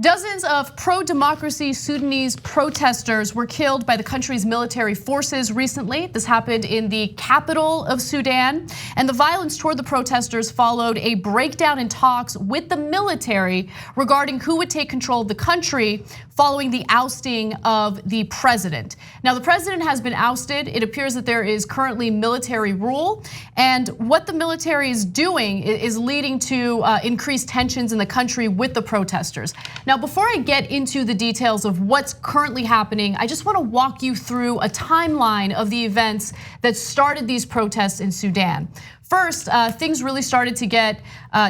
Dozens of pro-democracy Sudanese protesters were killed by the country's military forces recently. This happened in the capital of Sudan, and the violence toward the protesters followed a breakdown in talks with the military regarding who would take control of the country following the ousting of the president. Now, the president has been ousted. It appears that there is currently military rule, and what the military is doing is leading to increased tensions in the country with the protesters. Now, before I get into the details of what's currently happening, I just want to walk you through a timeline of the events that started these protests in Sudan. First, things really started to get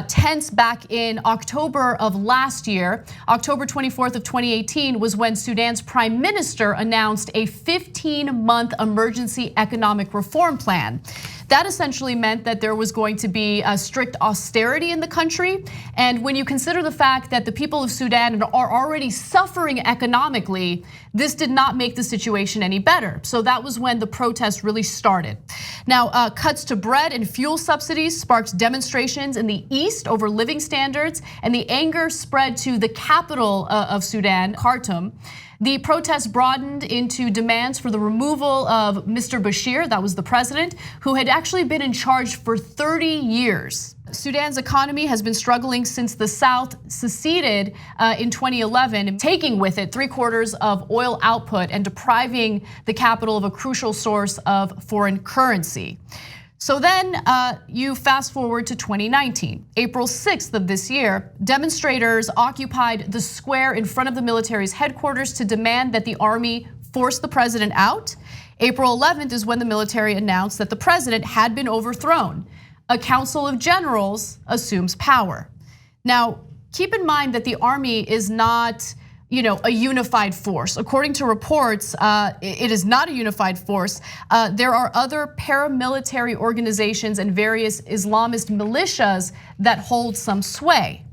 tense back in October of last year. October 24th of 2018 was when Sudan's prime minister announced a 15-month emergency economic reform plan. That essentially meant that there was going to be a strict austerity in the country. And when you consider the fact that the people of Sudan are already suffering economically, this did not make the situation any better. So that was when the protests really started. Now, cuts to bread and fuel subsidies sparked demonstrations in the east over living standards, and the anger spread to the capital of Sudan, Khartoum. The protests broadened into demands for the removal of Mr. Bashir, that was the president, who had actually been in charge for 30 years. Sudan's economy has been struggling since the South seceded in 2011, taking with it 3/4 of oil output and depriving the capital of a crucial source of foreign currency. So then you fast forward to 2019. April 6th of this year, demonstrators occupied the square in front of the military's headquarters to demand that the army force the president out. April 11th is when the military announced that the president had been overthrown. A council of generals assumes power. Now, keep in mind that the army is not a unified force. According to reports, it is not a unified force. There are other paramilitary organizations and various Islamist militias that hold some sway,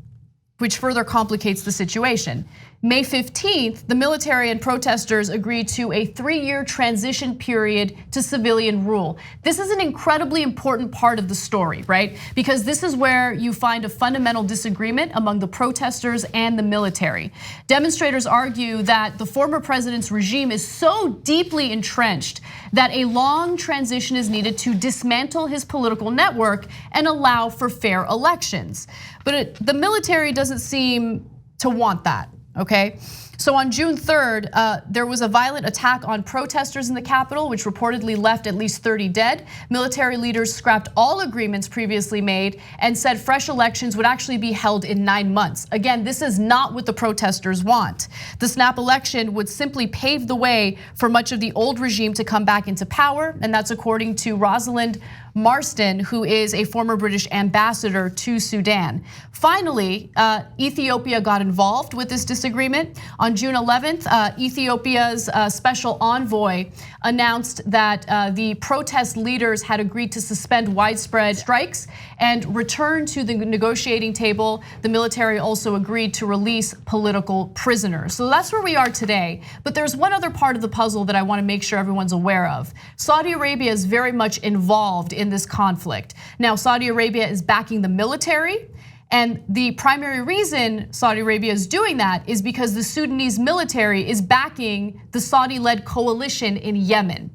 which further complicates the situation. May 15th, the military and protesters agreed to a 3-year transition period to civilian rule. This is an incredibly important part of the story, right? Because this is where you find a fundamental disagreement among the protesters and the military. Demonstrators argue that the former president's regime is so deeply entrenched that a long transition is needed to dismantle his political network and allow for fair elections. But the military doesn't seem to want that. Okay, so on June 3rd, there was a violent attack on protesters in the capital, which reportedly left at least 30 dead. Military leaders scrapped all agreements previously made and said fresh elections would actually be held in 9 months. Again, this is not what the protesters want. The snap election would simply pave the way for much of the old regime to come back into power, and that's according to Rosalind Marston, who is a former British ambassador to Sudan. Finally, Ethiopia got involved with this disagreement. On June 11th, Ethiopia's special envoy announced that the protest leaders had agreed to suspend widespread strikes and return to the negotiating table. The military also agreed to release political prisoners. So that's where we are today. But there's one other part of the puzzle that I want to make sure everyone's aware of. Saudi Arabia is very much involved in this conflict. Now, Saudi Arabia is backing the military. And the primary reason Saudi Arabia is doing that is because the Sudanese military is backing the Saudi-led coalition in Yemen.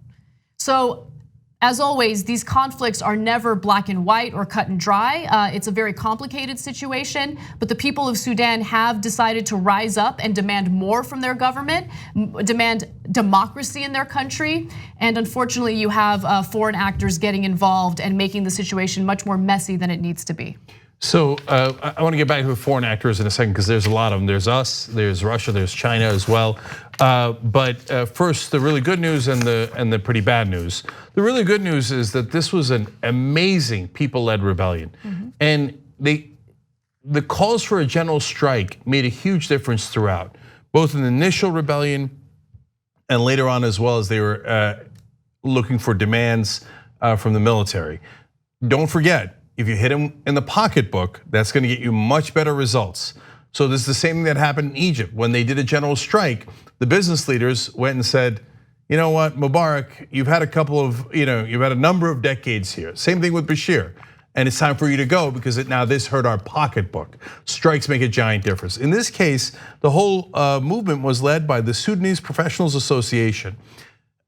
So, as always, these conflicts are never black and white or cut and dry. It's a very complicated situation, but the people of Sudan have decided to rise up and demand more from their government, demand democracy in their country. And unfortunately, you have foreign actors getting involved and making the situation much more messy than it needs to be. So I want to get back to the foreign actors in a second because there's a lot of them. There's us, there's Russia, there's China as well. But first, the really good news and the pretty bad news. The really good news is that this was an amazing people-led rebellion, and the calls for a general strike made a huge difference throughout, both in the initial rebellion and later on as well as they were looking for demands from the military. Don't forget, if you hit them in the pocketbook, that's going to get you much better results. So this is the same thing that happened in Egypt. When they did a general strike, the business leaders went and said, you know what, Mubarak, you've had a number of decades here. Same thing with Bashir. and it's time for you to go because now this hurt our pocketbook. Strikes make a giant difference. In this case, the whole movement was led by the Sudanese Professionals Association.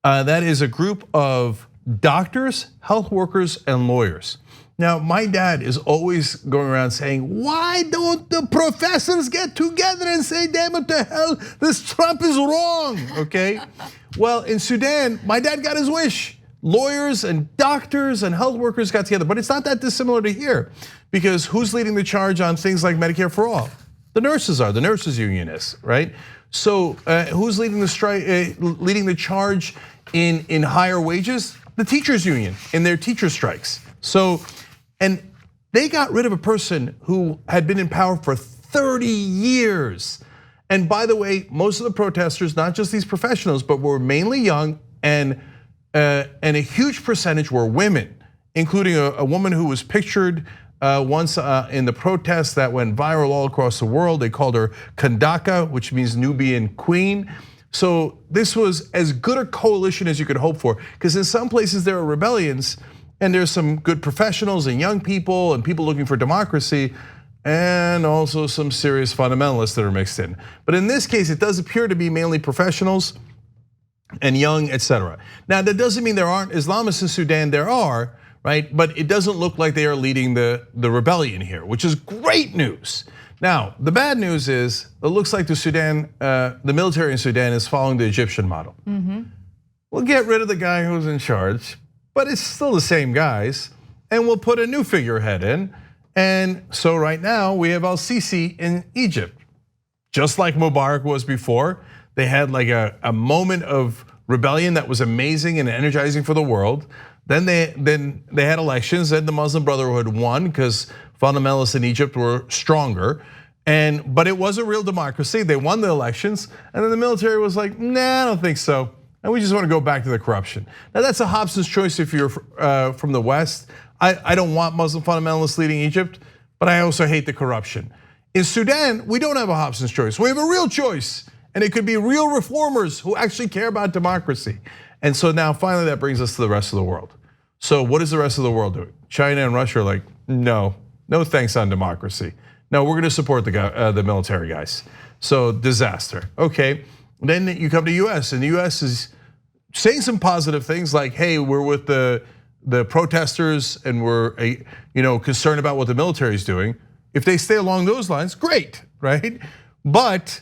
That is a group of doctors, health workers, and lawyers. Now, my dad is always going around saying, why don't the professors get together and say, damn it to hell, this Trump is wrong, okay? Well, in Sudan, my dad got his wish. Lawyers and doctors and health workers got together, but it's not that dissimilar to here, because who's leading the charge on things like Medicare for all? The nurses are, the nurses union is, right? So who's leading the charge in higher wages? The teachers union in their teacher strikes. So, and they got rid of a person who had been in power for 30 years. And by the way, most of the protesters, not just these professionals, but were mainly young, and a huge percentage were women, including a woman who was pictured once in the protests that went viral all across the world. They called her Kandaka, which means Nubian queen. So this was as good a coalition as you could hope for, because in some places there are rebellions, and there's some good professionals and young people and people looking for democracy, and also some serious fundamentalists that are mixed in. But in this case, it does appear to be mainly professionals and young, etc. Now, that doesn't mean there aren't Islamists in Sudan. There are, right? But it doesn't look like they are leading the rebellion here, which is great news. Now, the bad news is it looks like the military in Sudan is following the Egyptian model. We'll get rid of the guy who's in charge, but it's still the same guys, and we'll put a new figurehead in. And so right now we have al-Sisi in Egypt, just like Mubarak was before. They had like a moment of rebellion that was amazing and energizing for the world. Then they had elections, and the Muslim Brotherhood won because fundamentalists in Egypt were stronger. But it was a real democracy. They won the elections, and then the military was like, nah, I don't think so. And we just want to go back to the corruption. Now that's a Hobson's choice if you're from the West. I don't want Muslim fundamentalists leading Egypt, but I also hate the corruption. In Sudan, we don't have a Hobson's choice. We have a real choice, and it could be real reformers who actually care about democracy. And so now finally that brings us to the rest of the world. So what is the rest of the world doing? China and Russia are like, no thanks on democracy. No, we're gonna support the military guys. So disaster, okay. Then you come to US, and the US is saying some positive things like, hey, we're with the protesters and we're concerned about what the military is doing. If they stay along those lines, great, right? But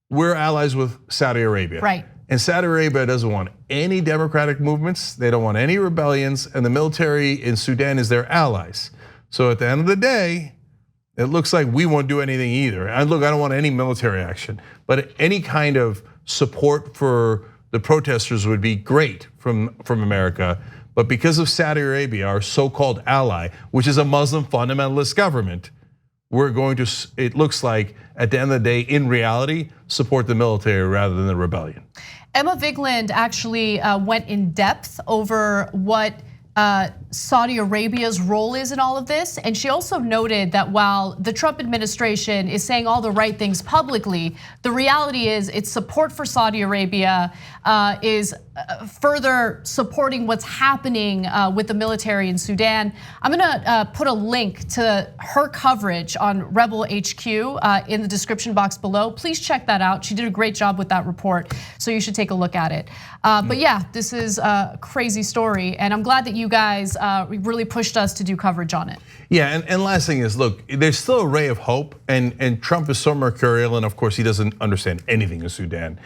we're allies with Saudi Arabia. Right. And Saudi Arabia doesn't want any democratic movements, they don't want any rebellions, and the military in Sudan is their allies. So at the end of the day, it looks like we won't do anything either. And look, I don't want any military action, but any kind of support for the protesters would be great from America. But because of Saudi Arabia, our so-called ally, which is a Muslim fundamentalist government, we're going to, it looks like at the end of the day, in reality, support the military rather than the rebellion. Emma Vigeland actually went in depth over what Saudi Arabia's role is in all of this. And she also noted that while the Trump administration is saying all the right things publicly, the reality is its support for Saudi Arabia is further supporting what's happening with the military in Sudan. I'm gonna put a link to her coverage on Rebel HQ in the description box below. Please check that out. She did a great job with that report, so you should take a look at it. But yeah, this is a crazy story, and I'm glad that you guys really pushed us to do coverage on it. Yeah, and last thing is, look, there's still a ray of hope, and Trump is so mercurial, and of course he doesn't understand anything in Sudan.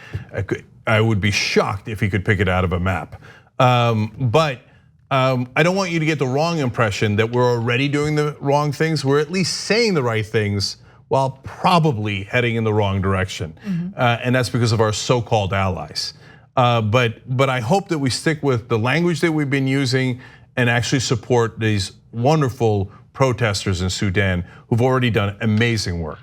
I would be shocked if he could pick it out of a map. But I don't want you to get the wrong impression that we're already doing the wrong things. We're at least saying the right things while probably heading in the wrong direction. And that's because of our so-called allies. But I hope that we stick with the language that we've been using and actually support these wonderful protesters in Sudan who've already done amazing work.